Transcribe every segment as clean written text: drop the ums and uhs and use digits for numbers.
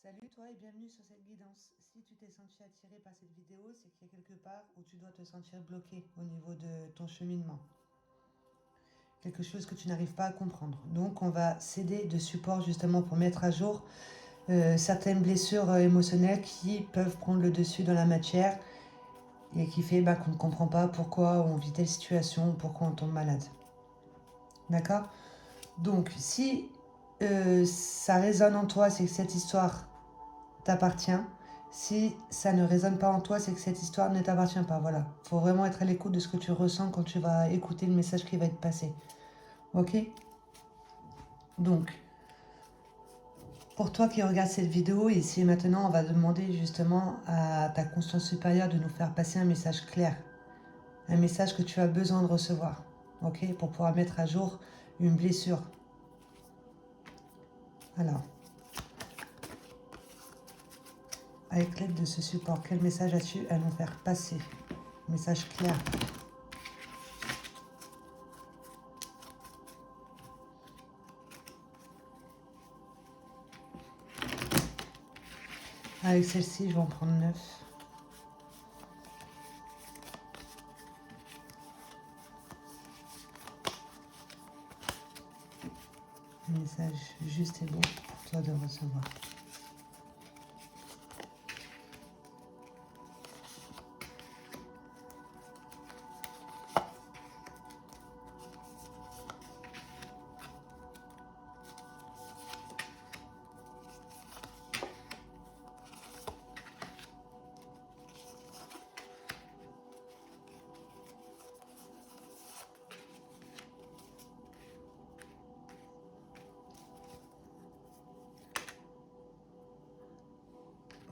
Salut toi et bienvenue sur cette guidance. Si tu t'es senti attiré par cette vidéo, c'est qu'il y a quelque part où tu dois te sentir bloqué au niveau de ton cheminement. Quelque chose que tu n'arrives pas à comprendre. Donc on va s'aider de support justement pour mettre à jour certaines blessures émotionnelles qui peuvent prendre le dessus dans la matière et qui fait qu'on ne comprend pas pourquoi on vit telle situation, pourquoi on tombe malade. D'accord? Donc si ça résonne en toi, c'est que cette histoire t'appartient. Si ça ne résonne pas en toi, c'est que cette histoire ne t'appartient pas. Voilà. Il faut vraiment être à l'écoute de ce que tu ressens quand tu vas écouter le message qui va être passé. Ok? Donc, pour toi qui regardes cette vidéo, ici et maintenant, on va demander justement à ta conscience supérieure de nous faire passer un message clair. Un message que tu as besoin de recevoir. Ok? Pour pouvoir mettre à jour une blessure. Alors, avec l'aide de ce support, quel message as-tu à nous faire passer? Message clair. Avec celle-ci, je vais en prendre 9. Un message juste et bon pour toi de recevoir.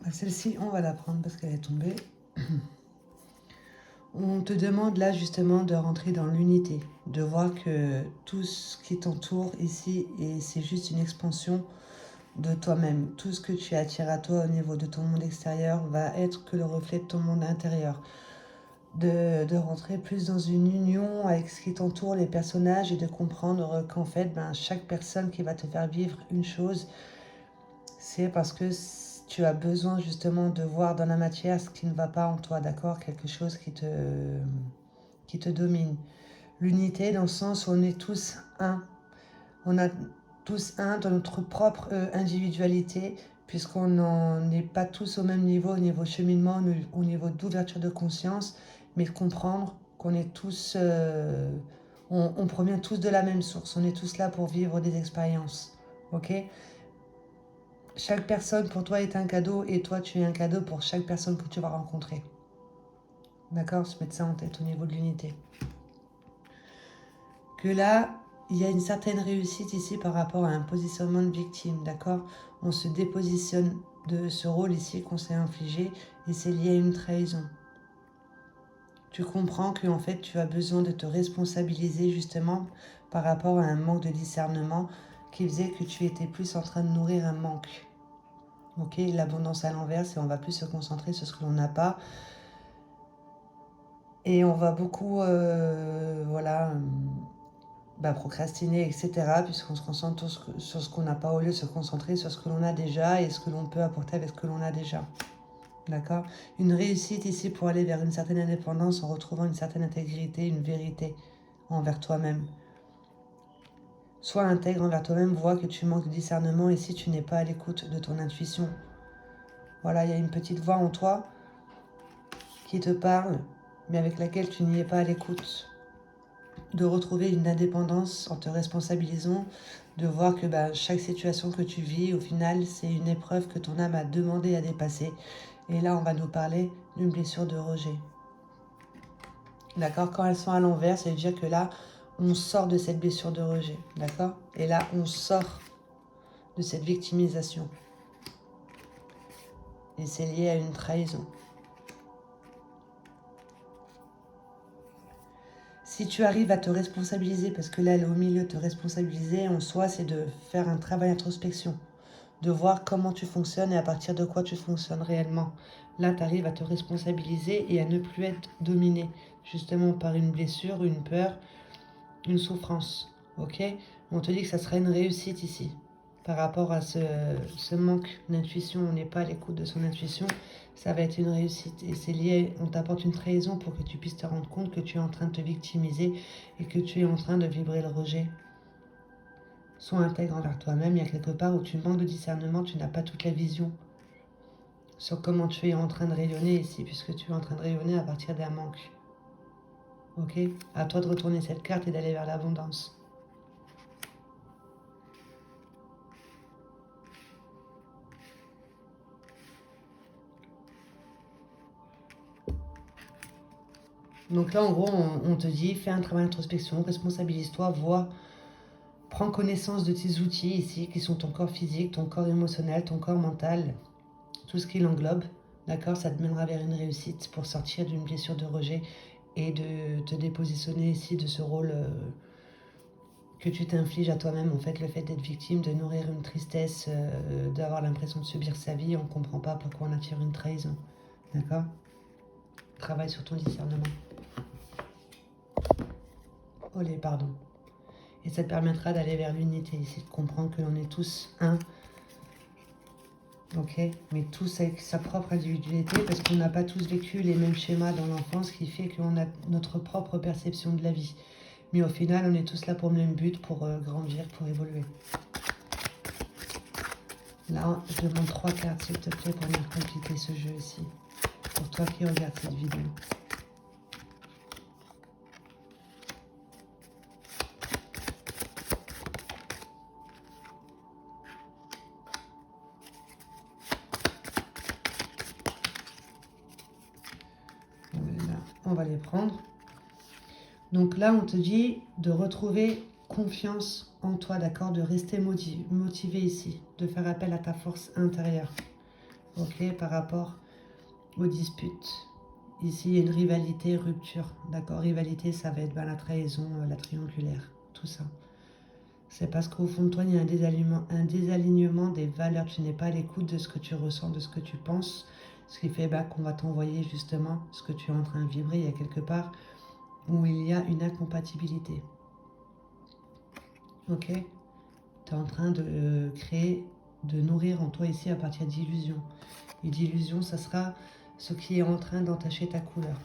Celle-ci, on va la prendre parce qu'elle est tombée. On te demande là justement de rentrer dans l'unité, de voir que tout ce qui t'entoure ici, et c'est juste une expansion de toi-même. Tout ce que tu attires à toi au niveau de ton monde extérieur va être que le reflet de ton monde intérieur. De rentrer plus dans une union avec ce qui t'entoure, les personnages, et de comprendre qu'en fait, chaque personne qui va te faire vivre une chose, c'est parce que tu as besoin justement de voir dans la matière ce qui ne va pas en toi, d'accord? Quelque chose qui te domine. L'unité dans le sens où on est tous un. On a tous un dans notre propre individualité, puisqu'on n'est pas tous au niveau cheminement, au niveau d'ouverture de conscience, mais de comprendre qu'on est tous... on provient tous de la même source, on est tous là pour vivre des expériences. Ok? Chaque personne pour toi est un cadeau et toi tu es un cadeau pour chaque personne que tu vas rencontrer. D'accord? Se mettre ça en tête au niveau de l'unité. Que là, il y a une certaine réussite ici par rapport à un positionnement de victime. D'accord? On se dépositionne de ce rôle ici qu'on s'est infligé et c'est lié à une trahison. Tu comprends que en fait tu as besoin de te responsabiliser justement par rapport à un manque de discernement qui faisait que tu étais plus en train de nourrir un manque. Ok, l'abondance à l'envers, et on va plus se concentrer sur ce que l'on n'a pas. Et on va beaucoup, procrastiner, etc. Puisqu'on se concentre sur ce qu'on n'a pas au lieu de se concentrer sur ce que l'on a déjà et ce que l'on peut apporter avec ce que l'on a déjà. D'accord? Une réussite ici pour aller vers une certaine indépendance en retrouvant une certaine intégrité, une vérité envers toi-même. Sois intègre envers toi-même, vois que tu manques de discernement et si tu n'es pas à l'écoute de ton intuition. Voilà, il y a une petite voix en toi qui te parle, mais avec laquelle tu n'y es pas à l'écoute. De retrouver une indépendance en te responsabilisant, de voir que chaque situation que tu vis, au final, c'est une épreuve que ton âme a demandé à dépasser. Et là, on va nous parler d'une blessure de rejet. D'accord? Quand elles sont à l'envers, ça veut dire que là, on sort de cette blessure de rejet. D'accord? Et là, on sort de cette victimisation. Et c'est lié à une trahison. Si tu arrives à te responsabiliser, parce que là, elle est au milieu, te responsabiliser en soi, c'est de faire un travail d'introspection, de voir comment tu fonctionnes et à partir de quoi tu fonctionnes réellement. Là, tu arrives à te responsabiliser et à ne plus être dominé, justement par une blessure, une peur, une souffrance. Ok? On te dit que ça serait une réussite ici, par rapport à ce manque d'intuition, on n'est pas à l'écoute de son intuition, ça va être une réussite. Et c'est lié, on t'apporte une trahison pour que tu puisses te rendre compte que tu es en train de te victimiser et que tu es en train de vibrer le rejet. Sois intègre envers toi-même, il y a quelque part où tu manques de discernement, tu n'as pas toute la vision sur comment tu es en train de rayonner ici, puisque tu es en train de rayonner à partir d'un manque. Ok? À toi de retourner cette carte et d'aller vers l'abondance. Donc là, en gros, on te dit, fais un travail d'introspection, responsabilise-toi, vois, prends connaissance de tes outils ici, qui sont ton corps physique, ton corps émotionnel, ton corps mental, tout ce qui l'englobe. D'accord? Ça te mènera vers une réussite pour sortir d'une blessure de rejet et de te dépositionner ici de ce rôle que tu t'infliges à toi-même. En fait, le fait d'être victime, de nourrir une tristesse, d'avoir l'impression de subir sa vie, on ne comprend pas pourquoi on attire une trahison. D'accord? Travaille sur ton discernement. Olé, pardon. Et ça te permettra d'aller vers l'unité ici, de comprendre que l'on est tous un. Ok, mais tous avec sa propre individualité, parce qu'on n'a pas tous vécu les mêmes schémas dans l'enfance, qui fait qu'on a notre propre perception de la vie. Mais au final, on est tous là pour le même but, pour grandir, pour évoluer. Là, je demande 3 cartes, s'il te plaît, pour bien compliquer ce jeu ici. Pour toi qui regardes cette vidéo. On va les prendre. Donc là, on te dit de retrouver confiance en toi, d'accord? De rester motivé ici, de faire appel à ta force intérieure, ok? Par rapport aux disputes. Ici, il y a une rivalité, rupture, d'accord? Rivalité, ça va être la trahison, la triangulaire, tout ça. C'est parce qu'au fond de toi, il y a un désalignement des valeurs. Tu n'es pas à l'écoute de ce que tu ressens, de ce que tu penses, ce qui fait qu'on va t'envoyer justement ce que tu es en train de vibrer. Il y a quelque part où il y a une incompatibilité. Ok? Tu es en train de créer, de nourrir en toi ici à partir d'illusions. Et d'illusions, ça sera ce qui est en train d'entacher ta couleur.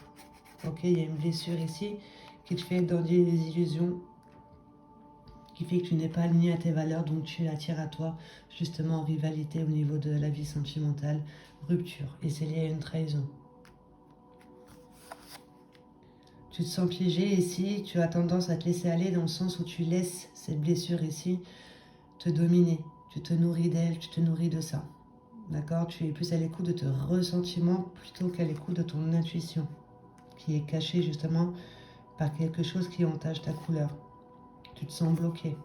Ok? Il y a une blessure ici qui te fait donner des illusions, qui fait que tu n'es pas aligné à tes valeurs, donc tu attires à toi justement en rivalité au niveau de la vie sentimentale, rupture. Et c'est lié à une trahison. Tu te sens piégé ici, tu as tendance à te laisser aller dans le sens où tu laisses cette blessure ici te dominer. Tu te nourris d'elle, tu te nourris de ça. D'accord? Tu es plus à l'écoute de ton ressentiment plutôt qu'à l'écoute de ton intuition, qui est cachée justement par quelque chose qui entache ta couleur. Tu te sens bloqué.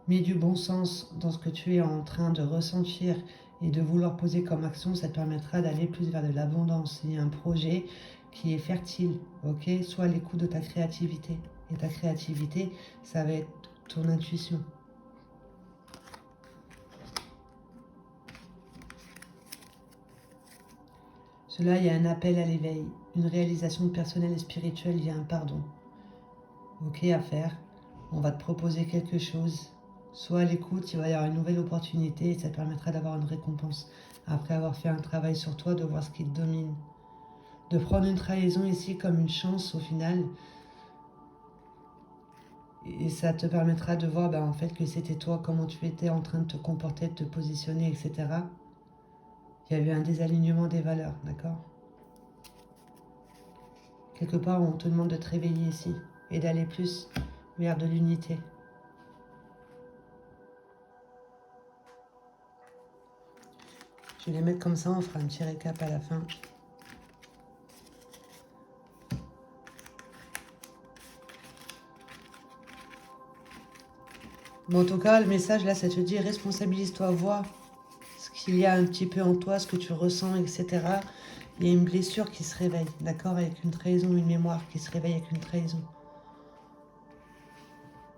Mets du bon sens dans ce que tu es en train de ressentir et de vouloir poser comme action, ça te permettra d'aller plus vers de l'abondance. Il y a un projet qui est fertile, ok? Sois à l'écoute de ta créativité. Et ta créativité, ça va être ton intuition. Cela, il y a un appel à l'éveil, une réalisation personnelle et spirituelle, il y a un pardon. Ok, à faire. On va te proposer quelque chose. Sois à l'écoute, il va y avoir une nouvelle opportunité et ça te permettra d'avoir une récompense. Après avoir fait un travail sur toi, de voir ce qui te domine. De prendre une trahison ici comme une chance au final. Et ça te permettra de voir en fait que c'était toi, comment tu étais en train de te comporter, de te positionner, etc. Il y a eu un désalignement des valeurs, d'accord? Quelque part, on te demande de te réveiller ici et d'aller plus vers de l'unité. Je vais les mettre comme ça, on fera un petit récap à la fin. Bon, en tout cas, le message là, ça te dit responsabilise-toi, vois ce qu'il y a un petit peu en toi, ce que tu ressens, etc. Il y a une blessure qui se réveille, d'accord? Avec une trahison, une mémoire qui se réveille avec une trahison.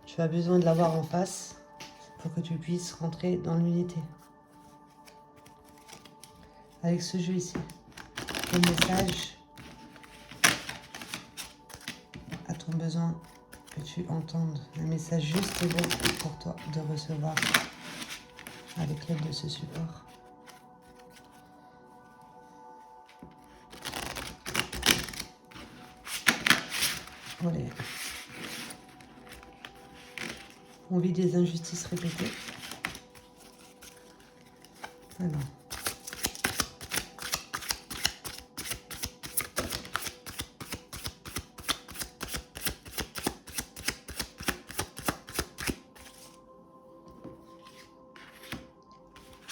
Tu as besoin de l'avoir en face pour que tu puisses rentrer dans l'unité. Avec ce jeu ici, le message à ton besoin que tu entendes un message juste bon pour toi de recevoir avec l'aide de ce support. Allez. On vit des injustices répétées. Alors.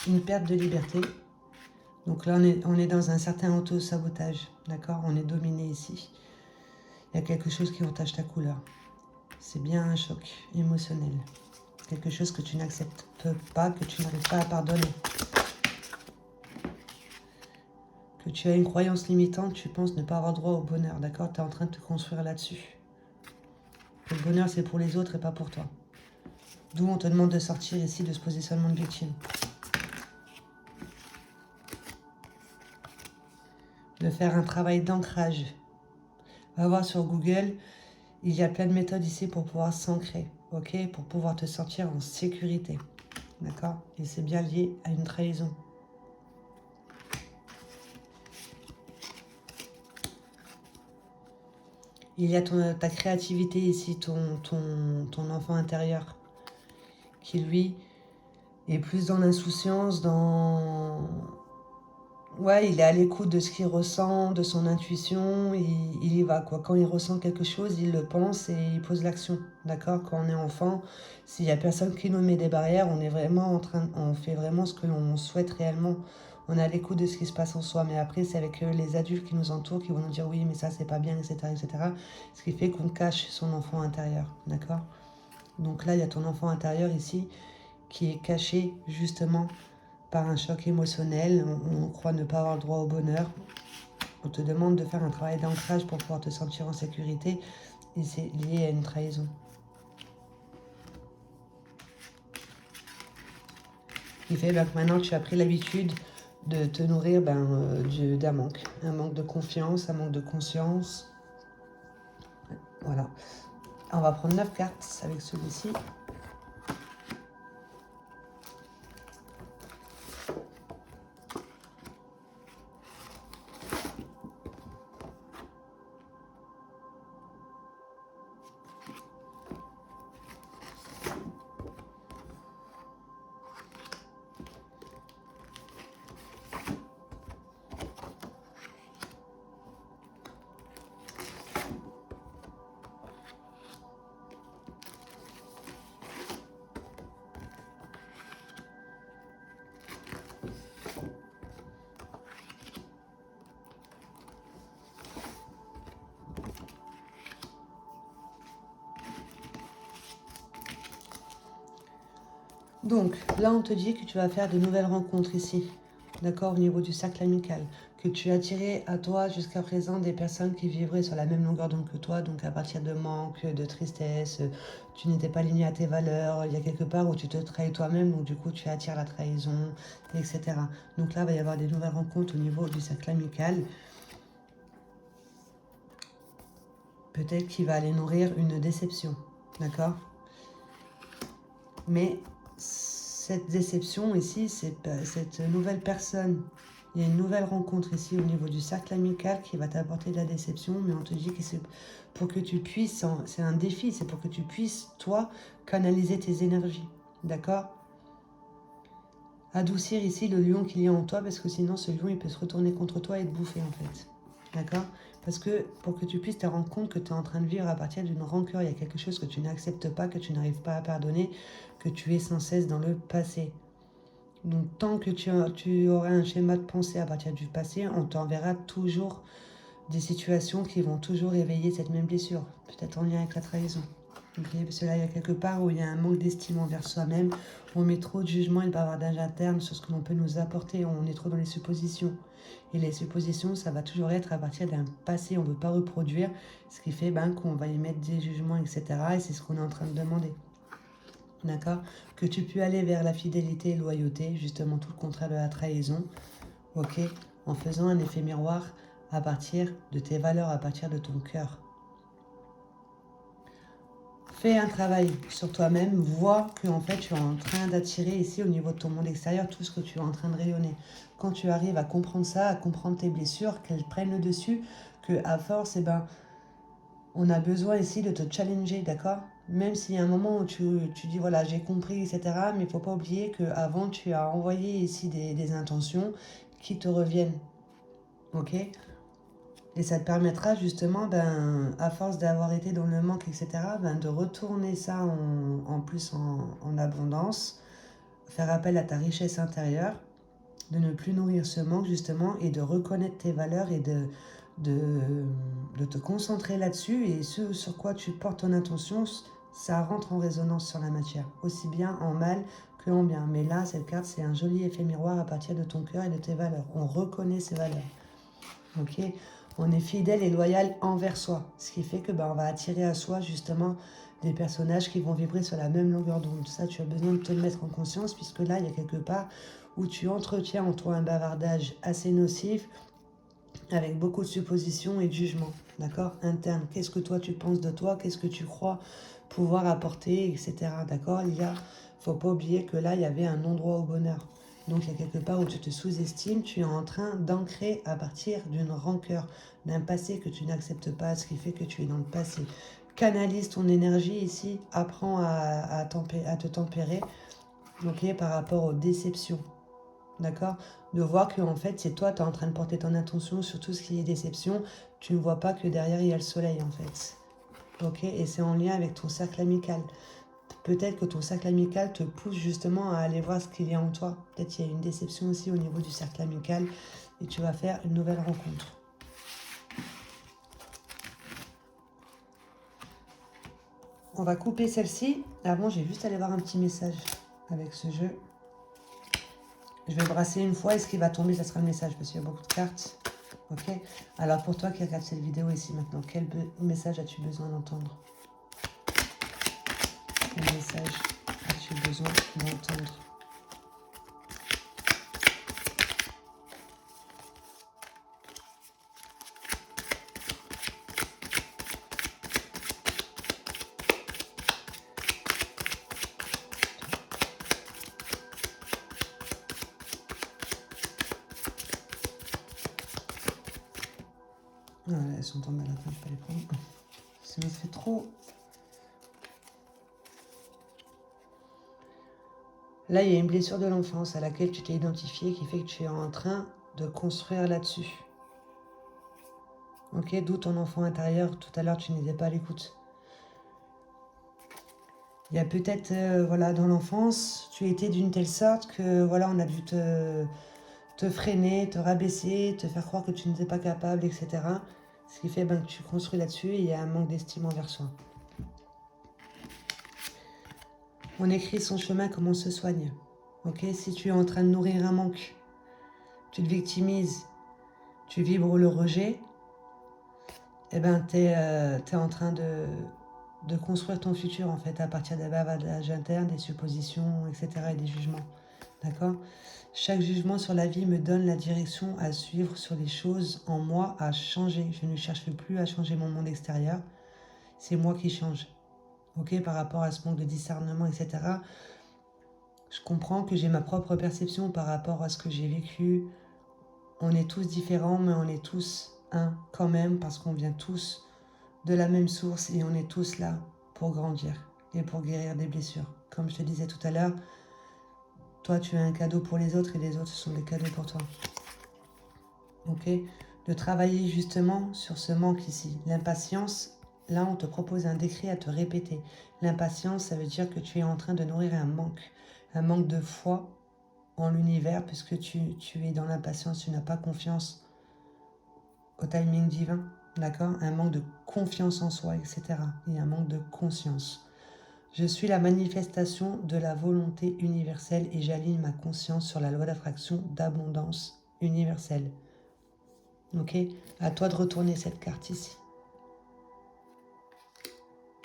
Une perte de liberté. Donc là, on est dans un certain auto-sabotage. D'accord? On est dominé ici. Il y a quelque chose qui entache ta couleur. C'est bien un choc émotionnel. Quelque chose que tu n'acceptes pas, que tu n'arrives pas à pardonner. Que tu as une croyance limitante, tu penses ne pas avoir droit au bonheur. D'accord? Tu es en train de te construire là-dessus. Que le bonheur, c'est pour les autres et pas pour toi. D'où on te demande de sortir ici de ce positionnement de victime. De faire un travail d'ancrage. Va voir sur Google, il y a plein de méthodes ici pour pouvoir s'ancrer, ok? Pour pouvoir te sentir en sécurité, d'accord? Et c'est bien lié à une trahison. Il y a ta créativité ici, ton enfant intérieur, qui lui est plus dans l'insouciance, dans... Ouais, il est à l'écoute de ce qu'il ressent, de son intuition, il y va, quoi. Quand il ressent quelque chose, il le pense et il pose l'action, d'accord? Quand on est enfant, s'il n'y a personne qui nous met des barrières, on est vraiment on fait vraiment ce que l'on souhaite réellement. On est à l'écoute de ce qui se passe en soi, mais après, c'est avec les adultes qui nous entourent, qui vont nous dire oui, mais ça, c'est pas bien, etc., etc. Ce qui fait qu'on cache son enfant intérieur, d'accord? Donc là, il y a ton enfant intérieur ici, qui est caché, justement, par un choc émotionnel, on croit ne pas avoir le droit au bonheur. On te demande de faire un travail d'ancrage pour pouvoir te sentir en sécurité et c'est lié à une trahison. Il fait que maintenant tu as pris l'habitude de te nourrir d'un manque. Un manque de confiance, un manque de conscience. Voilà. On va prendre 9 cartes avec celui-ci. Donc, là, on te dit que tu vas faire de nouvelles rencontres ici, d'accord, au niveau du cercle amical, que tu as attiré à toi jusqu'à présent des personnes qui vivraient sur la même longueur d'onde que toi, donc à partir de manque, de tristesse, tu n'étais pas aligné à tes valeurs, il y a quelque part où tu te trahis toi-même, donc du coup, tu attires la trahison, etc. Donc là, il va y avoir des nouvelles rencontres au niveau du cercle amical. Peut-être qu'il va aller nourrir une déception, d'accord? Mais cette déception ici, cette nouvelle personne, il y a une nouvelle rencontre ici au niveau du cercle amical qui va t'apporter de la déception, mais on te dit que c'est pour que tu puisses, c'est un défi, c'est pour que tu puisses, toi, canaliser tes énergies, d'accord? Adoucir ici le lion qu'il y a en toi, parce que sinon ce lion, il peut se retourner contre toi et te bouffer en fait, d'accord? Parce que pour que tu puisses te rendre compte que tu es en train de vivre à partir d'une rancœur, il y a quelque chose que tu n'acceptes pas, que tu n'arrives pas à pardonner, que tu es sans cesse dans le passé. Donc tant que tu auras un schéma de pensée à partir du passé, on t'enverra toujours des situations qui vont toujours éveiller cette même blessure, peut-être en lien avec la trahison. Okay, parce que là, il y a quelque part où il y a un manque d'estime envers soi-même, on met trop de jugement et de bavardage interne sur ce que l'on peut nous apporter, on est trop dans les suppositions. Et les suppositions, ça va toujours être à partir d'un passé, on ne veut pas reproduire, ce qui fait qu'on va y mettre des jugements, etc. Et c'est ce qu'on est en train de demander. D'accord? Que tu puisses aller vers la fidélité et loyauté, justement tout le contraire de la trahison, ok? En faisant un effet miroir à partir de tes valeurs, à partir de ton cœur. fais un travail sur toi-même, vois que en fait tu es en train d'attirer ici au niveau de ton monde extérieur tout ce que tu es en train de rayonner. Quand tu arrives à comprendre ça, à comprendre tes blessures, qu'elles prennent le dessus, que à force, eh ben, on a besoin ici de te challenger, d'accord? Même s'il y a un moment où tu dis voilà, j'ai compris, etc. Mais il ne faut pas oublier qu'avant, tu as envoyé ici des intentions qui te reviennent, ok? Et ça te permettra justement, ben, à force d'avoir été dans le manque, etc., ben, de retourner ça en plus en abondance, faire appel à ta richesse intérieure, de ne plus nourrir ce manque justement et de reconnaître tes valeurs et de te concentrer là-dessus et ce sur quoi tu portes ton intention, ça rentre en résonance sur la matière, aussi bien en mal que en bien. Mais là, cette carte, c'est un joli effet miroir à partir de ton cœur et de tes valeurs. On reconnaît ces valeurs. Ok, on est fidèle et loyal envers soi, ce qui fait que on va attirer à soi justement des personnages qui vont vibrer sur la même longueur d'onde. Ça, tu as besoin de te le mettre en conscience puisque là, il y a quelque part où tu entretiens en toi un bavardage assez nocif avec beaucoup de suppositions et de jugements, d'accord, interne. Qu'est-ce que toi tu penses de toi, qu'est-ce que tu crois pouvoir apporter, etc. D'accord, faut pas oublier que là, il y avait un non-droit au bonheur. Donc, il y a quelque part où tu te sous-estimes, tu es en train d'ancrer à partir d'une rancœur, d'un passé que tu n'acceptes pas, ce qui fait que tu es dans le passé. Canalise ton énergie ici, apprends à te tempérer, ok, par rapport aux déceptions, d'accord, de voir que en fait, c'est toi, tu es en train de porter ton attention sur tout ce qui est déception, tu ne vois pas que derrière, il y a le soleil, en fait. Ok, et c'est en lien avec ton cercle amical. Peut-être que ton cercle amical te pousse justement à aller voir ce qu'il y a en toi. Peut-être qu'il y a une déception aussi au niveau du cercle amical et tu vas faire une nouvelle rencontre. On va couper celle-ci. Avant, j'ai juste allé voir un petit message avec ce jeu. Je vais brasser une fois et ce qui va tomber, ça sera le message parce qu'il y a beaucoup de cartes. Ok. Alors pour toi qui regarde cette vidéo ici maintenant, quel message as-tu besoin d'entendre? Quel message as-tu besoin d'entendre? Voilà, elles sont tombées à la fin, je ne vais pas les prendre. Ça me fait trop. Là, il y a une blessure de l'enfance à laquelle tu t'es identifié qui fait que tu es en train de construire là-dessus. Ok, d'où ton enfant intérieur, tout à l'heure tu n'étais pas à l'écoute. Il y a peut-être, voilà, dans l'enfance, tu étais d'une telle sorte que, voilà, on a dû te freiner, te rabaisser, te faire croire que tu n'étais pas capable, etc. Ce qui fait que tu construis là-dessus et il y a un manque d'estime envers soi. On écrit son chemin comme on se soigne. Ok, si tu es en train de nourrir un manque, tu te victimises, tu vibres le rejet, eh ben, tu es en train de construire ton futur, en fait, à partir des bavardages internes, des suppositions, etc. et des jugements. D'accord? Chaque jugement sur la vie me donne la direction à suivre sur les choses en moi à changer. Je ne cherche plus à changer mon monde extérieur. C'est moi qui change. Ok? Par rapport à ce manque de discernement, etc. Je comprends que j'ai ma propre perception par rapport à ce que j'ai vécu. On est tous différents, mais on est tous un quand même, parce qu'on vient tous de la même source et on est tous là pour grandir et pour guérir des blessures. Comme je te disais tout à l'heure, toi tu es un cadeau pour les autres et les autres sont des cadeaux pour toi. Ok? De travailler justement sur ce manque ici. L'impatience, là on te propose un décret à te répéter. L'impatience, ça veut dire que tu es en train de nourrir un manque de foi en l'univers, puisque tu es dans l'impatience, tu n'as pas confiance au timing divin, d'accord? Un manque de confiance en soi, etc. Et un manque de conscience. Je suis la manifestation de la volonté universelle et j'aligne ma conscience sur la loi d'attraction d'abondance universelle. Ok? À toi de retourner cette carte ici.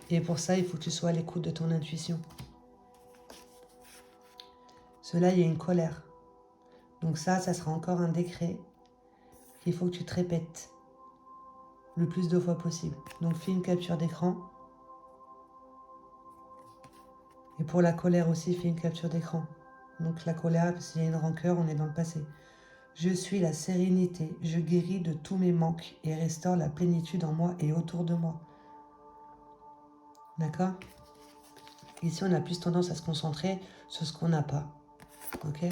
Et pour ça, il faut que tu sois à l'écoute de ton intuition. Cela, il y a une colère. Donc ça sera encore un décret qu'il faut que tu te répètes le plus de fois possible. Donc fais une capture d'écran. Et pour la colère aussi, fais une capture d'écran. Donc la colère, s'il y a une rancœur, on est dans le passé. Je suis la sérénité, je guéris de tous mes manques et restaure la plénitude en moi et autour de moi. D'accord? Ici, on a plus tendance à se concentrer sur ce qu'on n'a pas. Ok?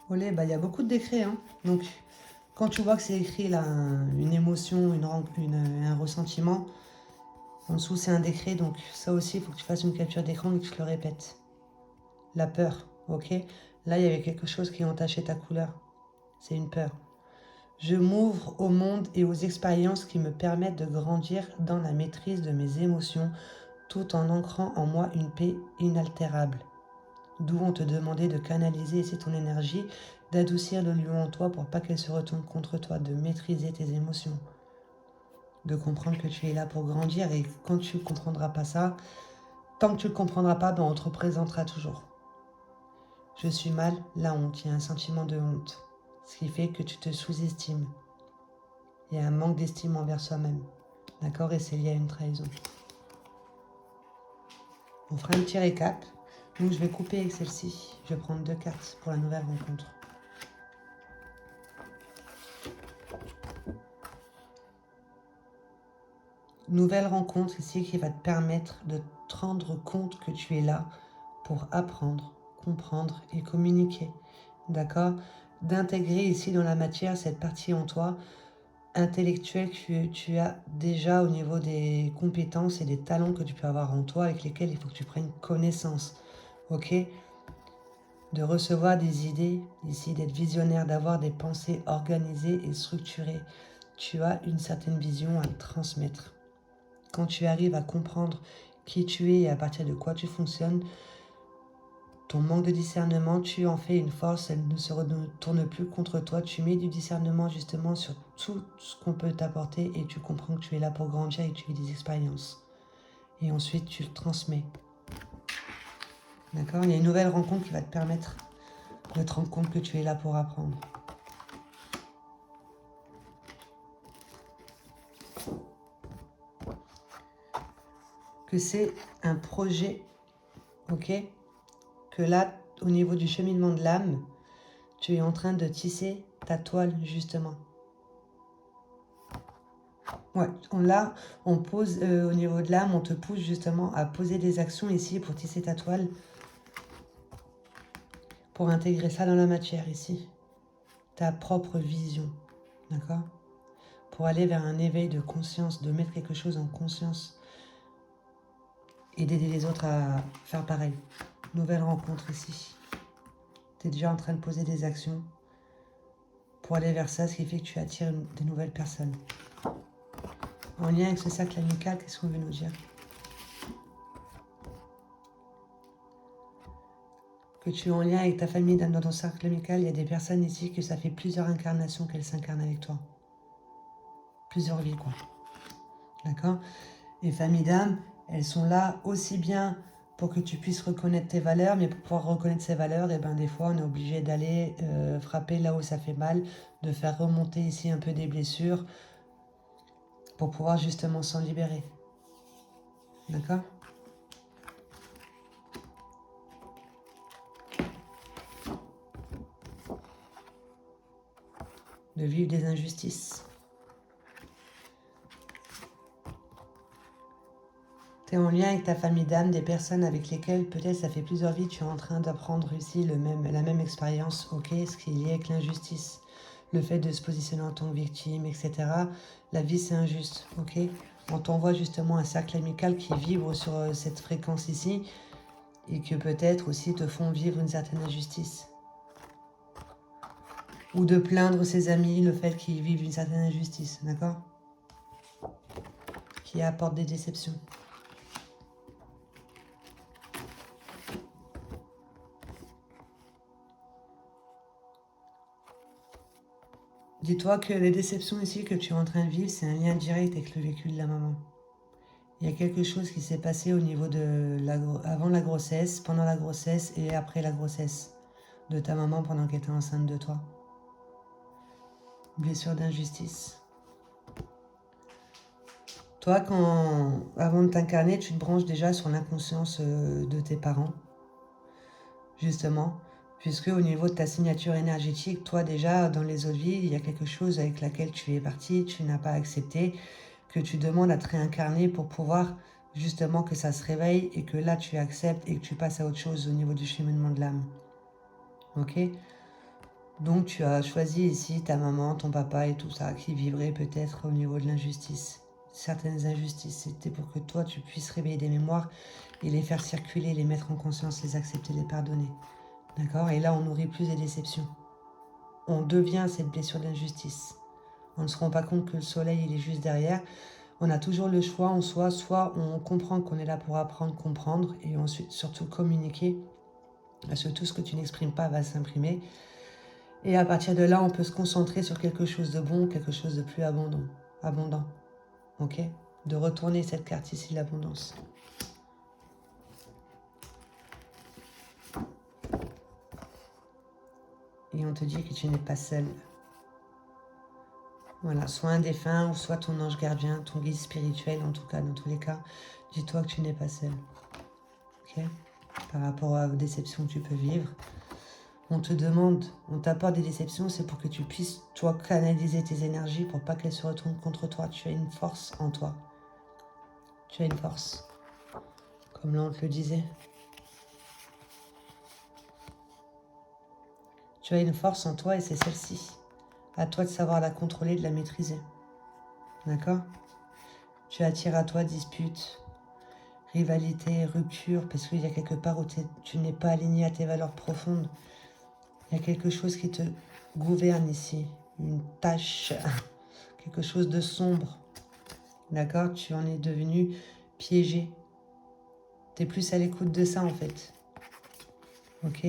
Olé, bah, y a beaucoup de décrets. Hein. Donc, quand tu vois que c'est écrit là, une émotion, un ressentiment, en dessous c'est un décret. Donc, ça aussi, il faut que tu fasses une capture d'écran et que tu le répètes. La peur, ok? Là, il y avait quelque chose qui entachait ta couleur. C'est une peur. Je m'ouvre au monde et aux expériences qui me permettent de grandir dans la maîtrise de mes émotions, tout en ancrant en moi une paix inaltérable. D'où on te demandait de canaliser ici ton énergie, d'adoucir le lieu en toi pour pas qu'elle se retourne contre toi, de maîtriser tes émotions, de comprendre que tu es là pour grandir et quand tu ne comprendras pas ça, tant que tu ne le comprendras pas, ben on te représentera toujours. Je suis mal, la honte, il y a un sentiment de honte, ce qui fait que tu te sous-estimes. Il y a un manque d'estime envers soi-même, d'accord? Et c'est lié à une trahison. On fera un petit récap. Donc je vais couper avec celle-ci. Je vais prendre 2 cartes pour la nouvelle rencontre. Nouvelle rencontre ici qui va te permettre de te rendre compte que tu es là pour apprendre, comprendre et communiquer. D'accord? D'intégrer ici dans la matière cette partie en toi intellectuelle que tu as déjà au niveau des compétences et des talents que tu peux avoir en toi avec lesquels il faut que tu prennes connaissance. Ok? De recevoir des idées ici, d'être visionnaire, d'avoir des pensées organisées et structurées. Tu as une certaine vision à transmettre. Quand tu arrives à comprendre qui tu es et à partir de quoi tu fonctionnes, ton manque de discernement, tu en fais une force, elle ne se retourne plus contre toi. Tu mets du discernement justement sur tout ce qu'on peut t'apporter et tu comprends que tu es là pour grandir et que tu vis des expériences. Et ensuite, tu le transmets. D'accord? Il y a une nouvelle rencontre qui va te permettre de te rendre compte que tu es là pour apprendre. Que c'est un projet, ok? Que là, au niveau du cheminement de l'âme, tu es en train de tisser ta toile, justement. Ouais, là, on pose au niveau de l'âme, on te pousse justement à poser des actions ici pour tisser ta toile, pour intégrer ça dans la matière ici. Ta propre vision, d'accord? Pour aller vers un éveil de conscience, de mettre quelque chose en conscience et d'aider les autres à faire pareil. Nouvelle rencontre ici. Tu es déjà en train de poser des actions pour aller vers ça, ce qui fait que tu attires des nouvelles personnes. En lien avec ce cercle amical, qu'est-ce qu'on veut nous dire? Que tu es en lien avec ta famille dans ton cercle amical, il y a des personnes ici que ça fait plusieurs incarnations qu'elles s'incarnent avec toi. Plusieurs vies, quoi. D'accord? Les familles d'âme, elles sont là aussi bien pour que tu puisses reconnaître tes valeurs, mais pour pouvoir reconnaître ces valeurs, et ben des fois on est obligé d'aller frapper là où ça fait mal, de faire remonter ici un peu des blessures pour pouvoir justement s'en libérer. D'accord? De vivre des injustices. Tu es en lien avec ta famille d'âme, des personnes avec lesquelles peut-être ça fait plusieurs vies, tu es en train d'apprendre ici la même expérience, ok, ce qui est lié avec l'injustice, le fait de se positionner en tant que victime, etc. La vie c'est injuste, ok. On t'envoie justement un cercle amical qui vibre sur cette fréquence ici et que peut-être aussi te font vivre une certaine injustice. Ou de plaindre ses amis le fait qu'ils vivent une certaine injustice, d'accord? Qui apporte des déceptions. Dis-toi que les déceptions ici que tu es en train de vivre, c'est un lien direct avec le vécu de la maman. Il y a quelque chose qui s'est passé au niveau de avant la grossesse, pendant la grossesse et après la grossesse de ta maman pendant qu'elle était enceinte de toi. Blessure d'injustice. Toi, avant de t'incarner, tu te branches déjà sur l'inconscience de tes parents, justement, puisque au niveau de ta signature énergétique, toi déjà, dans les autres vies, il y a quelque chose avec laquelle tu es parti, tu n'as pas accepté, que tu demandes à te réincarner pour pouvoir justement que ça se réveille et que là tu acceptes et que tu passes à autre chose au niveau du cheminement de l'âme. Ok? Donc tu as choisi ici ta maman, ton papa et tout ça qui vivrait peut-être au niveau de l'injustice. Certaines injustices, c'était pour que toi tu puisses réveiller des mémoires et les faire circuler, les mettre en conscience, les accepter, les pardonner. D'accord? Et là on nourrit plus des déceptions. On devient cette blessure d'injustice. On ne se rend pas compte que le soleil il est juste derrière. On a toujours le choix en soi, soit on comprend qu'on est là pour apprendre, comprendre et ensuite surtout communiquer, parce que tout ce que tu n'exprimes pas va s'imprimer. Et à partir de là, on peut se concentrer sur quelque chose de bon, quelque chose de plus abondant. Ok? De retourner cette carte ici, l'abondance. Et on te dit que tu n'es pas seul. Voilà, soit un défunt, ou soit ton ange gardien, ton guide spirituel, en tout cas, dans tous les cas, dis-toi que tu n'es pas seul. Ok? Par rapport aux déceptions que tu peux vivre. On te demande, on t'apporte des déceptions, c'est pour que tu puisses, toi, canaliser tes énergies pour pas qu'elles se retournent contre toi. Tu as une force en toi. Tu as une force. Comme là, on te le disait. Tu as une force en toi et c'est celle-ci. À toi de savoir la contrôler, de la maîtriser. D'accord? Tu attires à toi disputes, rivalité, rupture, parce qu'il y a quelque part où tu n'es pas aligné à tes valeurs profondes. Il y a quelque chose qui te gouverne ici. Une tâche, quelque chose de sombre. D'accord? Tu en es devenu piégé. Tu es plus à l'écoute de ça en fait. Ok?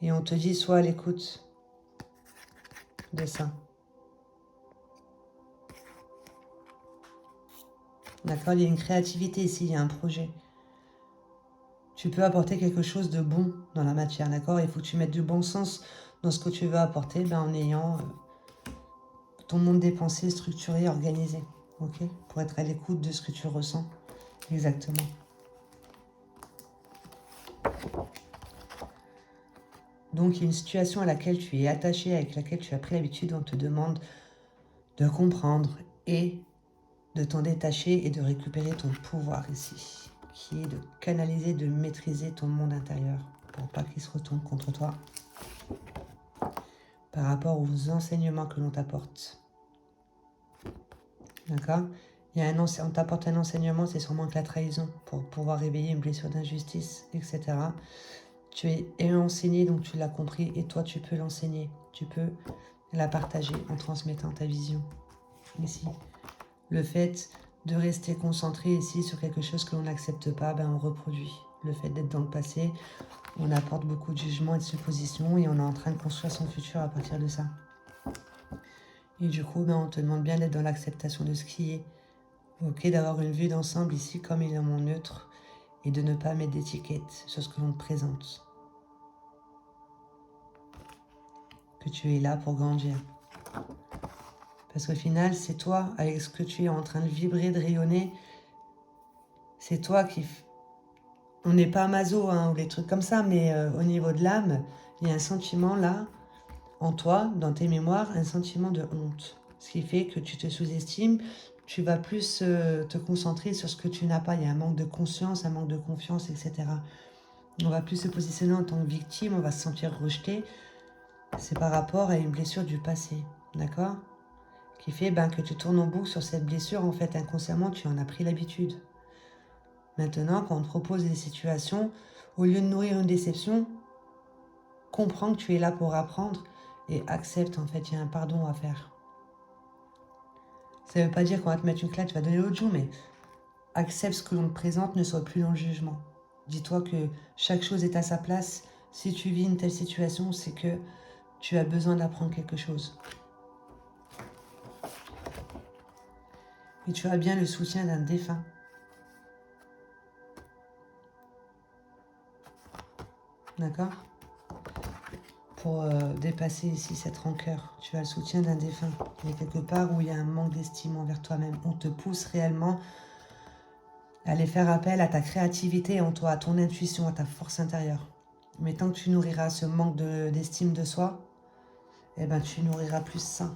Et on te dit sois à l'écoute de ça. D'accord? Il y a une créativité ici, il y a un projet. Tu peux apporter quelque chose de bon dans la matière, d'accord? Il faut que tu mettes du bon sens dans ce que tu veux apporter en ayant ton monde des pensées structuré, organisé, ok? Pour être à l'écoute de ce que tu ressens exactement. Donc, il y a une situation à laquelle tu es attaché, avec laquelle tu as pris l'habitude, on te demande de comprendre et de t'en détacher et de récupérer ton pouvoir ici, qui est de canaliser, de maîtriser ton monde intérieur pour pas qu'il se retourne contre toi par rapport aux enseignements que l'on t'apporte. D'accord? On t'apporte un enseignement, c'est sûrement que la trahison pour pouvoir réveiller une blessure d'injustice, etc. Tu es enseigné, donc tu l'as compris, et toi tu peux l'enseigner. Tu peux la partager en transmettant ta vision. Ici, le fait de rester concentré ici sur quelque chose que l'on n'accepte pas, on reproduit. Le fait d'être dans le passé, on apporte beaucoup de jugements et de suppositions et on est en train de construire son futur à partir de ça. Et du coup, on te demande bien d'être dans l'acceptation de ce qui est. Ok, d'avoir une vue d'ensemble ici comme élément neutre et de ne pas mettre d'étiquette sur ce que l'on te présente. Que tu es là pour grandir. Parce qu'au final, c'est toi, avec ce que tu es en train de vibrer, de rayonner, c'est toi qui... On n'est pas maso ou des trucs comme ça, mais au niveau de l'âme, il y a un sentiment là, en toi, dans tes mémoires, un sentiment de honte. Ce qui fait que tu te sous-estimes, tu vas plus te concentrer sur ce que tu n'as pas. Il y a un manque de conscience, un manque de confiance, etc. On va plus se positionner en tant que victime, on va se sentir rejeté. C'est par rapport à une blessure du passé, d'accord? Qui fait que tu tournes en boucle sur cette blessure, en fait, inconsciemment, tu en as pris l'habitude. Maintenant, quand on te propose des situations, au lieu de nourrir une déception, comprends que tu es là pour apprendre et accepte, en fait, il y a un pardon à faire. Ça ne veut pas dire qu'on va te mettre une claque, tu vas donner l'autre jour, mais accepte ce que l'on te présente, ne sois plus dans le jugement. Dis-toi que chaque chose est à sa place. Si tu vis une telle situation, c'est que tu as besoin d'apprendre quelque chose. Et tu as bien le soutien d'un défunt. D'accord? pour dépasser ici cette rancœur. Tu as le soutien d'un défunt. Il y a quelque part où il y a un manque d'estime envers toi-même. On te pousse réellement à aller faire appel à ta créativité en toi, à ton intuition, à ta force intérieure. Mais tant que tu nourriras ce manque d'estime de soi, eh ben, tu nourriras plus ça.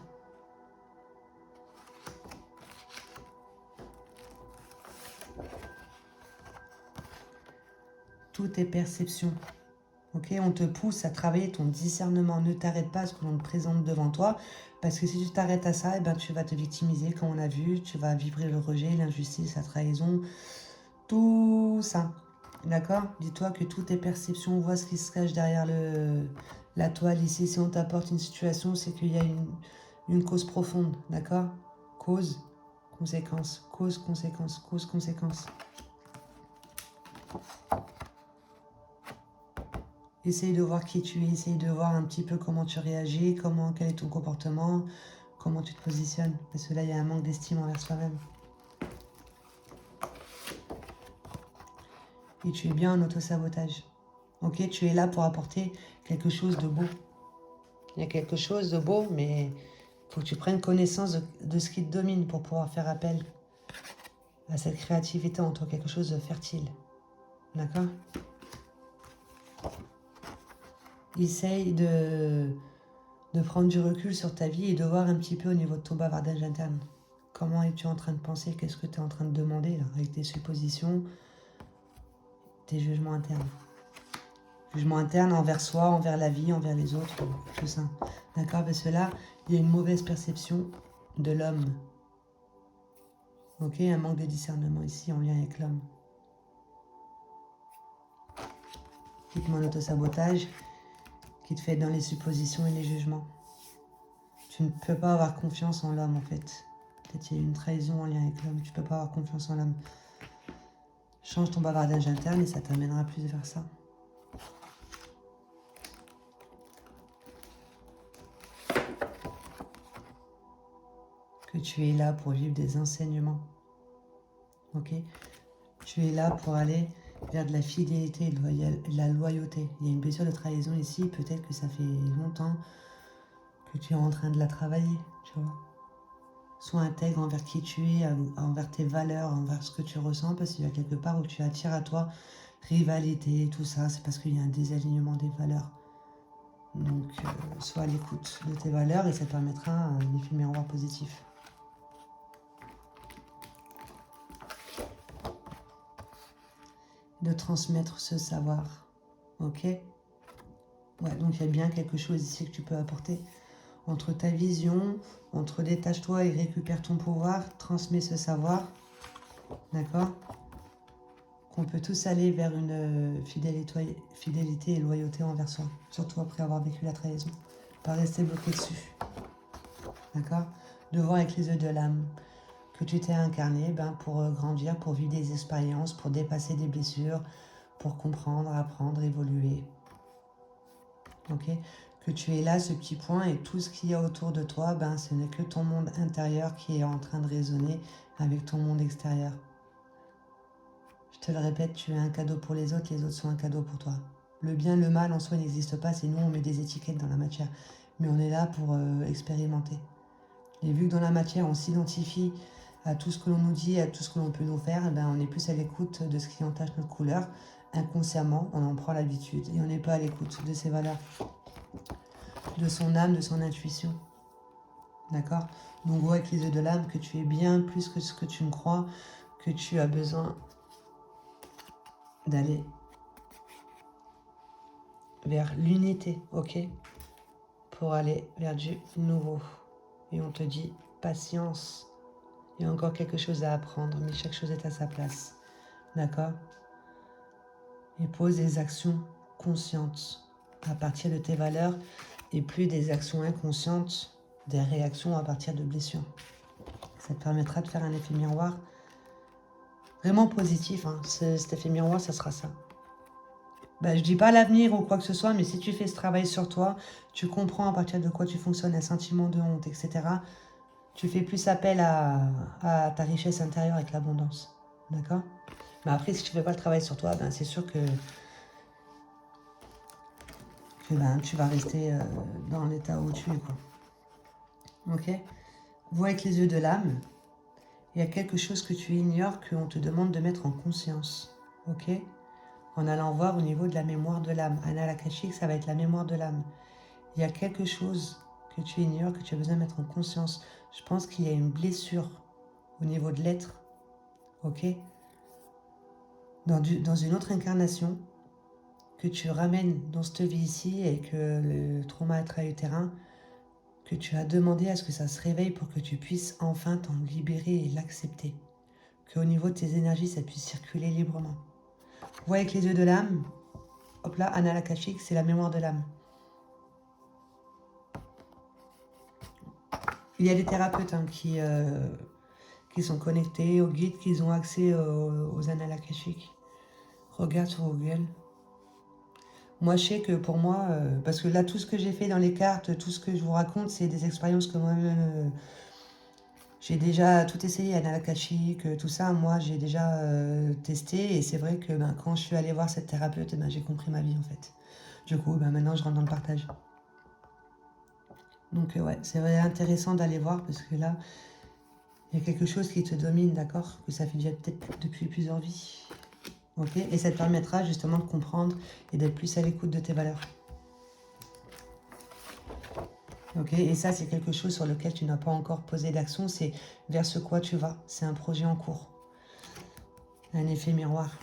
Tout est perception. Ok, on te pousse à travailler ton discernement. Ne t'arrête pas à ce que l'on te présente devant toi. Parce que si tu t'arrêtes à ça, eh ben, tu vas te victimiser, comme on a vu. Tu vas vibrer le rejet, l'injustice, la trahison. Tout ça. D'accord? Dis-toi que tout est perception. On voit ce qui se cache derrière la toile. Ici, si on t'apporte une situation, c'est qu'il y a une cause profonde. D'accord? Cause, conséquence. Cause, conséquence. Cause, conséquence. Essaye de voir qui tu es, essaye de voir un petit peu comment tu réagis, quel est ton comportement, comment tu te positionnes. Parce que là, il y a un manque d'estime envers soi-même. Et tu es bien en auto-sabotage. Ok, tu es là pour apporter quelque chose de beau. Il y a quelque chose de beau, mais il faut que tu prennes connaissance de ce qui te domine pour pouvoir faire appel à cette créativité en toi, quelque chose de fertile. D'accord? Essaye de prendre du recul sur ta vie et de voir un petit peu au niveau de ton bavardage interne. Comment es-tu en train de penser? Qu'est-ce que tu es en train de demander là, avec tes suppositions, tes jugements internes? Jugements internes envers soi, envers la vie, envers les autres, tout ça. D'accord? Parce que là, il y a une mauvaise perception de l'homme. Ok? Un manque de discernement ici en lien avec l'homme. Qui te met en auto-sabotage, qui te fait dans les suppositions et les jugements. Tu ne peux pas avoir confiance en l'homme en fait. Peut-être qu'il y a une trahison en lien avec l'homme. Tu ne peux pas avoir confiance en l'homme. Change ton bavardage interne et ça t'amènera plus vers ça. Que tu es là pour vivre des enseignements. Ok? Tu es là pour aller vers de la fidélité et de la loyauté. Il y a une blessure de trahison ici. Peut-être que ça fait longtemps que tu es en train de la travailler. Tu vois? Sois intègre envers qui tu es, envers tes valeurs, envers ce que tu ressens, parce qu'il y a quelque part où tu attires à toi rivalité, tout ça, c'est parce qu'il y a un désalignement des valeurs. Donc, sois à l'écoute de tes valeurs et ça te permettra un effet miroir positif. De transmettre ce savoir, ok? Ouais, donc il y a bien quelque chose ici que tu peux apporter. Entre ta vision, entre détache-toi et récupère ton pouvoir, transmets ce savoir, d'accord? Qu'on peut tous aller vers une fidélité et loyauté envers soi, surtout après avoir vécu la trahison. Pas rester bloqué dessus, d'accord? De voir avec les yeux de l'âme que tu t'es incarné pour grandir, pour vivre des expériences, pour dépasser des blessures, pour comprendre, apprendre, évoluer. Ok? Que tu es là, ce petit point, et tout ce qu'il y a autour de toi, ce n'est que ton monde intérieur qui est en train de résonner avec ton monde extérieur. Je te le répète, tu es un cadeau pour les autres sont un cadeau pour toi. Le bien, le mal en soi n'existe pas, c'est nous, on met des étiquettes dans la matière. Mais on est là pour expérimenter. Et vu que dans la matière, on s'identifie à tout ce que l'on nous dit, à tout ce que l'on peut nous faire, on est plus à l'écoute de ce qui entache notre couleur. Inconsciemment, on en prend l'habitude et on n'est pas à l'écoute de ses valeurs, de son âme, de son intuition. D'accord? Donc, vois avec les yeux de l'âme que tu es bien plus que ce que tu ne crois, que tu as besoin d'aller vers l'unité, ok? Pour aller vers du nouveau. Et on te dit patience. Il y a encore quelque chose à apprendre, mais chaque chose est à sa place. D'accord? Et pose des actions conscientes à partir de tes valeurs et plus des actions inconscientes, des réactions à partir de blessures. Ça te permettra de faire un effet miroir vraiment positif. Hein. Cet effet miroir, ça sera ça. Je dis pas l'avenir ou quoi que ce soit, mais si tu fais ce travail sur toi, tu comprends à partir de quoi tu fonctionnes, un sentiment de honte, etc. Tu fais plus appel à ta richesse intérieure avec l'abondance. D'accord? Mais après, si tu fais pas le travail sur toi, c'est sûr que que tu vas rester dans l'état où tu es, quoi. Ok? Vois avec les yeux de l'âme, il y a quelque chose que tu ignores qu'on te demande de mettre en conscience. Ok? En allant voir au niveau de la mémoire de l'âme. Anal Akashique, ça va être la mémoire de l'âme. Il y a quelque chose que tu ignores, que tu as besoin de mettre en conscience. Je pense qu'il y a une blessure au niveau de l'être. Ok? Dans une autre incarnation, que tu ramènes dans cette vie ici et que le trauma intra-utérin, que tu as demandé à ce que ça se réveille pour que tu puisses enfin t'en libérer et l'accepter. Qu'au niveau de tes énergies, ça puisse circuler librement. Vois avec les yeux de l'âme. Hop là, Anal Akashique, c'est la mémoire de l'âme. Il y a des thérapeutes qui sont connectés aux guides, qui ont accès aux Anal Akashiques. Regarde sur Google. Moi, je sais que pour moi, parce que là, tout ce que j'ai fait dans les cartes, tout ce que je vous raconte, c'est des expériences que moi-même, j'ai déjà tout essayé, Anal Akashique, tout ça, moi, j'ai déjà testé. Et c'est vrai que quand je suis allée voir cette thérapeute, j'ai compris ma vie, en fait. Du coup, maintenant, je rentre dans le partage. Donc, ouais, c'est vrai intéressant d'aller voir, parce que là, il y a quelque chose qui te domine, d'accord? Que ça fait déjà peut-être depuis plusieurs vies. Ok? Et ça te permettra justement de comprendre et d'être plus à l'écoute de tes valeurs. Ok? Et ça, c'est quelque chose sur lequel tu n'as pas encore posé d'action, c'est vers ce quoi tu vas. C'est un projet en cours. Un effet miroir.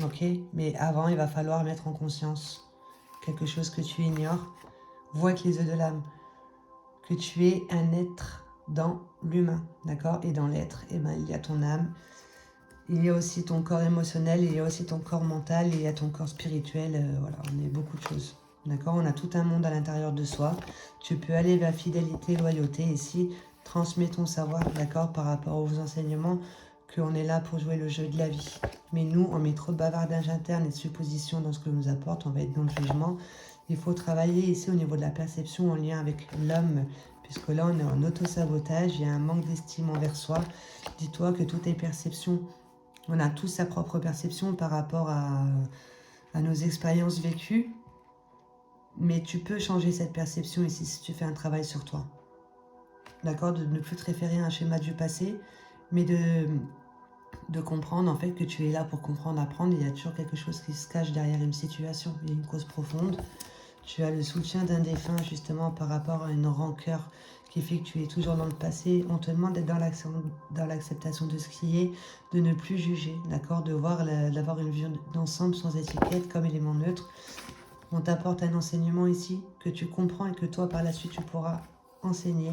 Ok? Mais avant, il va falloir mettre en conscience quelque chose que tu ignores. Vois avec les yeux de l'âme que tu es un être dans l'humain, d'accord? Et dans l'être, il y a ton âme, il y a aussi ton corps émotionnel, il y a aussi ton corps mental, il y a ton corps spirituel, voilà, on est beaucoup de choses. D'accord? On a tout un monde à l'intérieur de soi. Tu peux aller vers fidélité, loyauté, ici, transmets ton savoir, d'accord, par rapport aux enseignements, qu'on est là pour jouer le jeu de la vie. Mais nous, on met trop de bavardage interne et de suppositions dans ce que nous apporte, on va être dans le jugement. Il faut travailler ici au niveau de la perception en lien avec l'homme, puisque là, on est en auto-sabotage, il y a un manque d'estime envers soi. Dis-toi que toutes tes perceptions, on a tous sa propre perception par rapport à nos expériences vécues, mais tu peux changer cette perception ici si tu fais un travail sur toi. D'accord? De ne plus te référer à un schéma du passé, mais de comprendre en fait que tu es là pour comprendre, apprendre. Il y a toujours quelque chose qui se cache derrière une situation, il y a une cause profonde. Tu as le soutien d'un défunt justement par rapport à une rancœur qui fait que tu es toujours dans le passé. On te demande d'être dans l'acceptation de ce qui est, de ne plus juger, d'accord, d'avoir une vue d'ensemble sans étiquette comme élément neutre. On t'apporte un enseignement ici que tu comprends et que toi par la suite tu pourras enseigner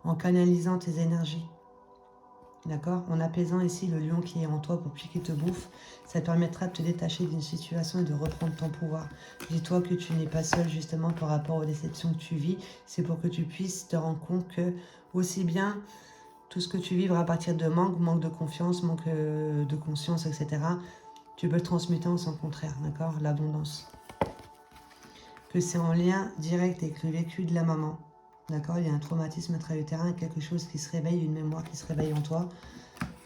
en canalisant tes énergies. D'accord? En apaisant ici le lion qui est en toi pour plus qu'il te bouffe, ça te permettra de te détacher d'une situation et de reprendre ton pouvoir. Dis-toi que tu n'es pas seul justement par rapport aux déceptions que tu vis. C'est pour que tu puisses te rendre compte que aussi bien tout ce que tu vivras à partir de manque de confiance, manque de conscience, etc., tu peux le transmuter en son contraire, d'accord? L'abondance. Que c'est en lien direct avec le vécu de la maman. D'accord? Il y a un traumatisme intra-utérin, quelque chose qui se réveille, une mémoire qui se réveille en toi.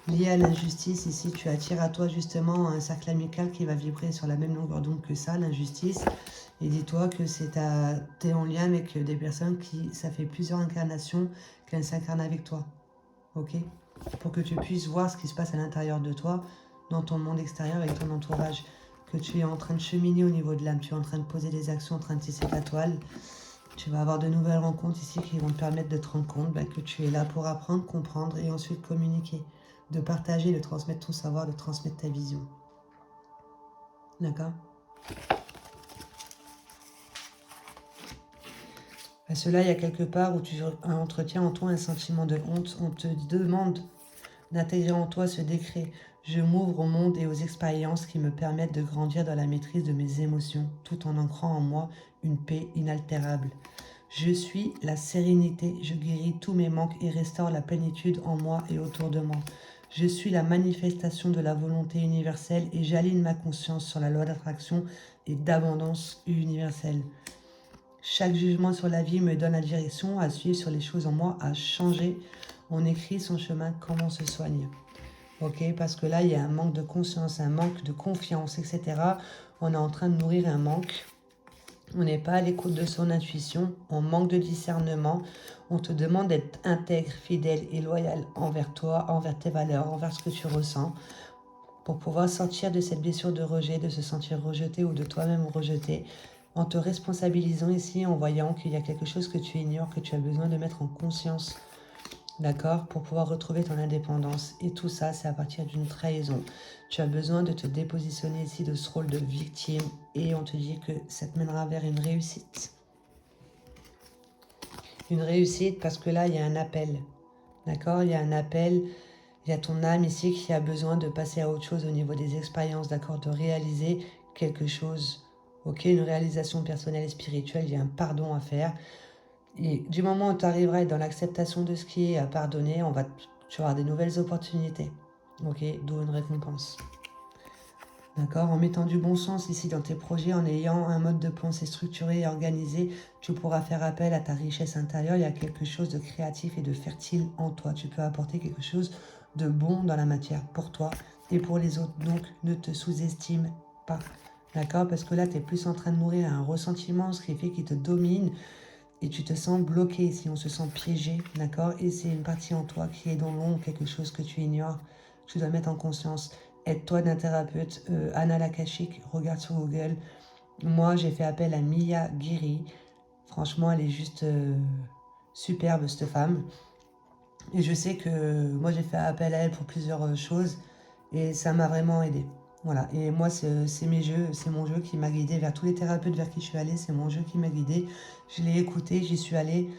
Lié à l'injustice, ici, tu attires à toi justement un cercle amical qui va vibrer sur la même longueur d'onde que ça, l'injustice. Et dis-toi que t'es en lien avec des personnes qui, ça fait plusieurs incarnations qu'elles s'incarnent avec toi. Ok? Pour que tu puisses voir ce qui se passe à l'intérieur de toi, dans ton monde extérieur, avec ton entourage. Que tu es en train de cheminer au niveau de l'âme, tu es en train de poser des actions, en train de tisser ta toile. Tu vas avoir de nouvelles rencontres ici qui vont te permettre de te rendre compte que tu es là pour apprendre, comprendre et ensuite communiquer. De partager, de transmettre ton savoir, de transmettre ta vision. D'accord? À cela, il y a quelque part où tu entretiens en toi un sentiment de honte. On te demande d'intégrer en toi ce décret. Je m'ouvre au monde et aux expériences qui me permettent de grandir dans la maîtrise de mes émotions, tout en ancrant en moi une paix inaltérable. Je suis la sérénité, je guéris tous mes manques et restaure la plénitude en moi et autour de moi. Je suis la manifestation de la volonté universelle et j'aligne ma conscience sur la loi d'attraction et d'abondance universelle. Chaque jugement sur la vie me donne la direction à suivre sur les choses en moi, à changer. On écrit son chemin, comment se soigne. Ok, parce que là, il y a un manque de conscience, un manque de confiance, etc. On est en train de nourrir un manque On n'est pas à l'écoute de son intuition, on manque de discernement, on te demande d'être intègre, fidèle et loyal envers toi, envers tes valeurs, envers ce que tu ressens, pour pouvoir sortir de cette blessure de rejet, de se sentir rejeté ou de toi-même rejeté, en te responsabilisant ici, en voyant qu'il y a quelque chose que tu ignores, que tu as besoin de mettre en conscience, d'accord, pour pouvoir retrouver ton indépendance. Et tout ça, c'est à partir d'une trahison. Tu as besoin de te dépositionner ici de ce rôle de victime et on te dit que ça te mènera vers une réussite. Une réussite parce que là, il y a un appel, d'accord, il y a un appel. Il y a ton âme ici qui a besoin de passer à autre chose au niveau des expériences, d'accord, de réaliser quelque chose, ok, une réalisation personnelle et spirituelle, il y a un pardon à faire. Et du moment où tu arriveras à être dans l'acceptation de ce qui est à pardonner, tu auras des nouvelles opportunités, ok, d'où une récompense. D'accord, en mettant du bon sens ici dans tes projets, en ayant un mode de pensée structuré et organisé, tu pourras faire appel à ta richesse intérieure. Il y a quelque chose de créatif et de fertile en toi. Tu peux apporter quelque chose de bon dans la matière pour toi et pour les autres. Donc, ne te sous-estime pas. D'accord, parce que là, tu es plus en train de nourrir un ressentiment, ce qui fait qu'il te domine et tu te sens bloqué ici. On se sent piégé, d'accord, et c'est une partie en toi qui est dans l'ombre, quelque chose que tu ignores. Tu dois mettre en conscience. Aide-toi d'un thérapeute, Anna Lakashik, regarde sur Google. Moi, j'ai fait appel à Mia Guiri. Franchement, elle est juste superbe, cette femme. Et je sais que moi, j'ai fait appel à elle pour plusieurs choses. Et ça m'a vraiment aidé. Voilà. Et moi, c'est mon jeu qui m'a guidé vers tous les thérapeutes vers qui je suis allée. C'est mon jeu qui m'a guidé. Je l'ai écouté, j'y suis allée.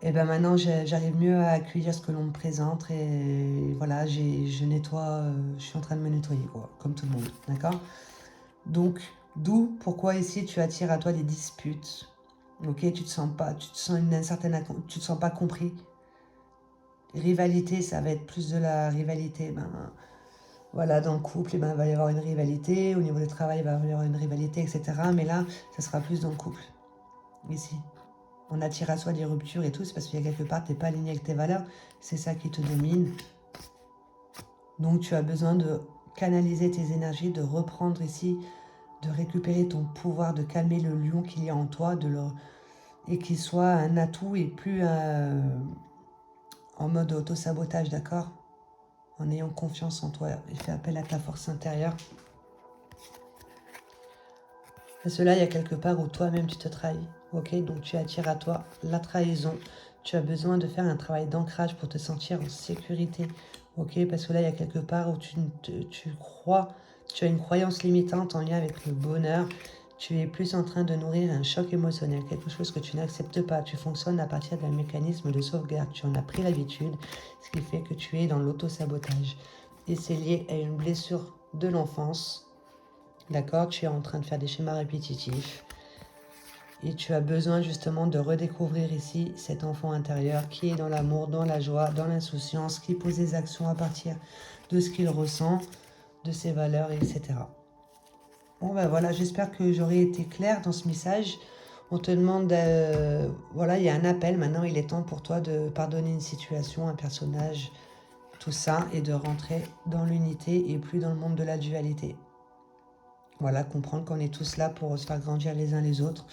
Et ben maintenant, j'arrive mieux à accueillir ce que l'on me présente. Et voilà, je nettoie, je suis en train de me nettoyer, quoi, comme tout le monde. D'accord? Donc, d'où pourquoi ici tu attires à toi des disputes. Ok, tu te sens tu te sens pas compris. Rivalité, ça va être plus de la rivalité. Ben, voilà, dans le couple, eh ben, il va y avoir une rivalité. Au niveau du travail, il va y avoir une rivalité, etc. Mais là, ça sera plus dans le couple. Ici. On attire à soi des ruptures et tout, c'est parce qu'il y a quelque part, tu n'es pas aligné avec tes valeurs. C'est ça qui te domine. Donc, tu as besoin de canaliser tes énergies, de reprendre ici, de récupérer ton pouvoir, de calmer le lion qu'il y a en toi, et qu'il soit un atout et plus en mode auto-sabotage, d'accord? En ayant confiance en toi et fais appel à ta force intérieure. Et cela, il y a quelque part où toi-même tu te trahis, ok? Donc tu attires à toi la trahison. Tu as besoin de faire un travail d'ancrage pour te sentir en sécurité, ok? Parce que là, il y a quelque part où tu crois, tu as une croyance limitante en lien avec le bonheur. Tu es plus en train de nourrir un choc émotionnel, quelque chose que tu n'acceptes pas. Tu fonctionnes à partir d'un mécanisme de sauvegarde. Tu en as pris l'habitude, ce qui fait que tu es dans l'auto-sabotage. Et c'est lié à une blessure de l'enfance. D'accord, tu es en train de faire des schémas répétitifs et tu as besoin justement de redécouvrir ici cet enfant intérieur qui est dans l'amour, dans la joie, dans l'insouciance, qui pose des actions à partir de ce qu'il ressent, de ses valeurs, etc. Bon ben voilà, j'espère que j'aurai été claire dans ce message. On te demande, voilà, il y a un appel, maintenant il est temps pour toi de pardonner une situation, un personnage, tout ça, et de rentrer dans l'unité et plus dans le monde de la dualité. Voilà, comprendre qu'on est tous là pour se faire grandir les uns les autres.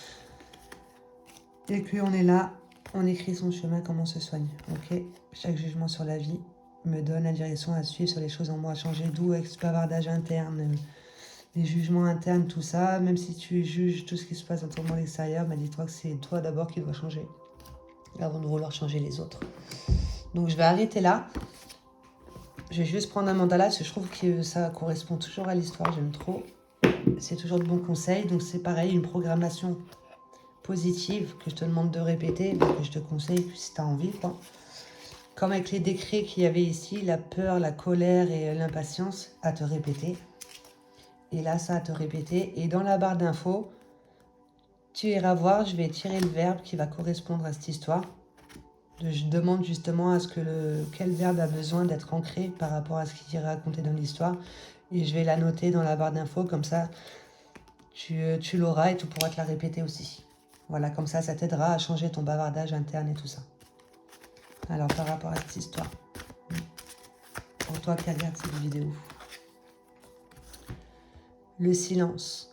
Et qu'on est là, on écrit son chemin, comment on se soigne. Ok, chaque jugement sur la vie me donne la direction à suivre sur les choses en moi à changer. D'où avec ce bavardage interne, les jugements internes, tout ça. Même si tu juges tout ce qui se passe dans ton monde extérieur, mais dis-toi que c'est toi d'abord qui dois changer. Avant de vouloir changer les autres. Donc je vais arrêter là. Je vais juste prendre un mandala parce que je trouve que ça correspond toujours à l'histoire. J'aime trop. C'est toujours de bons conseils. Donc c'est pareil, une programmation positive que je te demande de répéter, que je te conseille si tu as envie, quoi. Comme avec les décrets qu'il y avait ici, la peur, la colère et l'impatience, à te répéter. Et là, ça à te répéter. Et dans la barre d'infos, tu iras voir, je vais tirer le verbe qui va correspondre à cette histoire. Je demande justement à ce que quel verbe a besoin d'être ancré par rapport à ce qui est raconté dans l'histoire. Et je vais la noter dans la barre d'infos, comme ça, tu l'auras et tu pourras te la répéter aussi. Voilà, comme ça t'aidera à changer ton bavardage interne et tout ça. Alors, par rapport à cette histoire, pour toi qui regardes cette vidéo, le silence.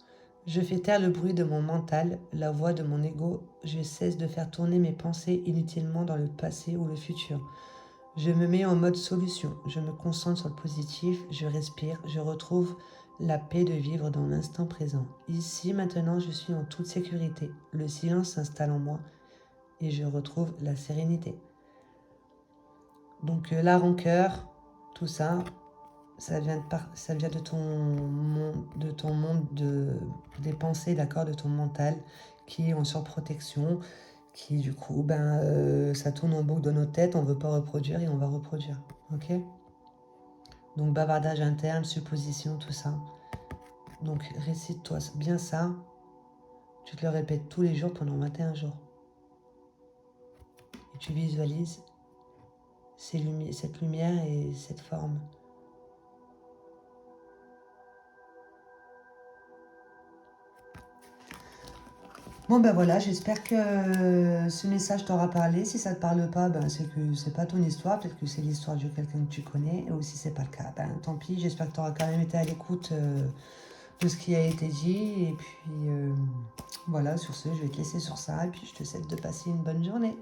Je fais taire le bruit de mon mental, la voix de mon ego. Je cesse de faire tourner mes pensées inutilement dans le passé ou le futur. Je me mets en mode solution. Je me concentre sur le positif. Je respire. Je retrouve la paix de vivre dans l'instant présent. Ici, maintenant, je suis en toute sécurité. Le silence s'installe en moi et je retrouve la sérénité. Donc la rancœur, tout ça, ça vient de ton monde des pensées, d'accord, de ton mental qui est en surprotection, qui du coup, ça tourne en boucle dans nos têtes, on veut pas reproduire et on va reproduire, ok? Donc bavardage interne, supposition, tout ça. Donc récite-toi bien ça, tu te le répètes tous les jours pendant 21 jours. Et tu visualises cette lumière et cette forme. Bon ben voilà, j'espère que ce message t'aura parlé. Si ça te parle pas, c'est que c'est pas ton histoire, peut-être que c'est l'histoire de quelqu'un que tu connais. Ou si c'est pas le cas, tant pis. J'espère que tu auras quand même été à l'écoute de ce qui a été dit. Et puis voilà, sur ce, je vais te laisser sur ça. Et puis je te souhaite de passer une bonne journée.